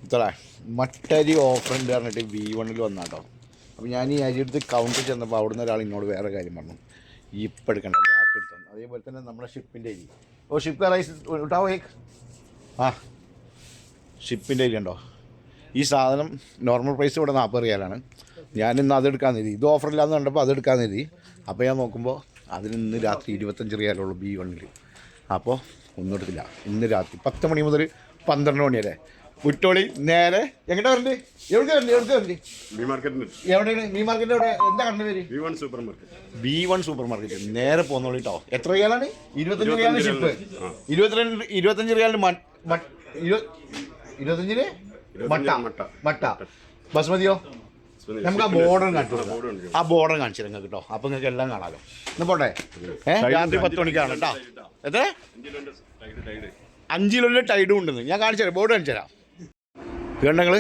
ഇത്ര മട്ടരി ഓഫർ ഉണ്ട് പറഞ്ഞിട്ട് V1 വന്നാട്ടോ. അപ്പോൾ ഞാൻ ഈ അരി എടുത്ത് കൗണ്ടർ ചെന്നപ്പോൾ അവിടുന്ന് ഒരാൾ എന്നോട് വേറെ കാര്യം പറഞ്ഞു, ഇപ്പം എടുക്കണ്ട രാത്രി എടുത്തു. അതേപോലെ തന്നെ നമ്മുടെ ഷിപ്പിൻ്റെ അരി. ഓ ഷിപ്പ് റൈസ് ഉണ്ടാവോ? ആ ഷിപ്പിൻ്റെ അരി ഉണ്ടോ? ഈ സാധനം നോർമൽ പ്രൈസ് ഇവിടെ 40 റിയാലാണ്. ഞാനിന്ന് അതെടുക്കാൻ കരുതി, ഇത് ഓഫറില്ലാന്ന് കണ്ടപ്പോൾ അതെടുക്കാൻ കരുതി. അപ്പോൾ ഞാൻ നോക്കുമ്പോൾ അതിന് ഇന്ന് രാത്രി 25 റിയാലുള്ളൂ B1. അപ്പോൾ ഒന്നും എടുത്തില്ല. ഇന്ന് രാത്രി 10 മണി മുതൽ 12 മണി വരെ വിട്ടോളി. നേരെ എങ്ങോട്ടാ വരണ്ട്? എവിടെ വരണ്ട്? എവിടെയാണ് മീൻ മാർക്കറ്റ്? എവിടെ? എന്താ കണ്ട പേര്? B1 super market. നേരെ പോന്നോളി കേട്ടോ. എത്ര റിയാലാണ്? 25 റിയാലിന് ഷിപ്പ്, 25 റിയാലിന് 25 മട്ട. ബസ്മതിയോ? നമുക്ക് ആ ബോർഡർ കാണിച്ചു കൊടുക്കാം. ആ ബോർഡർ കാണിച്ചു തരാം കേട്ടോ. അപ്പോൾ നിങ്ങൾക്ക് എല്ലാം കാണാമല്ലോ. ഇന്ന് പോട്ടെ. രാത്രി 10 മണിക്കാണ് കേട്ടോ. എത്ര? 5 കിലോൻ്റെ ടൈഡും ഉണ്ടെന്ന് ഞാൻ കാണിച്ചു തരാം. ബോർഡ് കാണിച്ചു തരാം. കണ്ടങ്ങൾ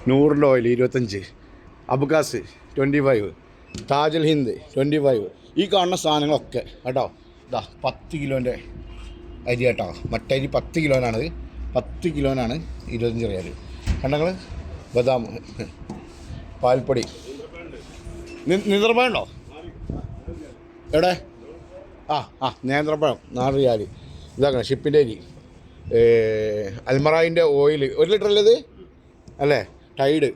100 ഓയിൽ 25, അബുക്കാസ് 25, താജൽ ഹിന്ദ് 25. ഈ കാണുന്ന സാധനങ്ങളൊക്കെ കേട്ടോ. ഇതാ 10 കിലോൻ്റെ അരി കേട്ടോ. മട്ടരി 10 കിലോനാണ്. 10 കിലോനാണ് 25 റിയാൽ. കണ്ടങ്ങൾ ബദാം, പാൽപ്പൊടി, നേന്ത്രപ്പഴം ഉണ്ടോ? എവിടെ? നേന്ത്രപ്പഴം 4 റിയാൽ. ഇതാക്കണം ഷിപ്പിൻ്റെ അരി. അൽമറായിൻ്റെ ഓയിൽ 1 ലിറ്റർ അല്ലേ അല്ലേ? Tide,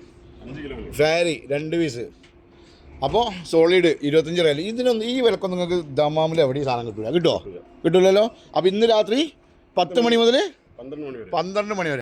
Fairy 2 piece. അപ്പോൾ സോളിഡ് 25 റിയാൽ. ഇതിനൊന്നും ഈ വിലക്കൊന്നും നിങ്ങൾക്ക് ദമാമിൽ എവിടെ ഈ സാധനം കിട്ടില്ല. കിട്ടുമോ? കിട്ടില്ലല്ലോ. അപ്പോൾ ഇന്ന് രാത്രി 10 മണി മുതൽ 12 മണി വരെ.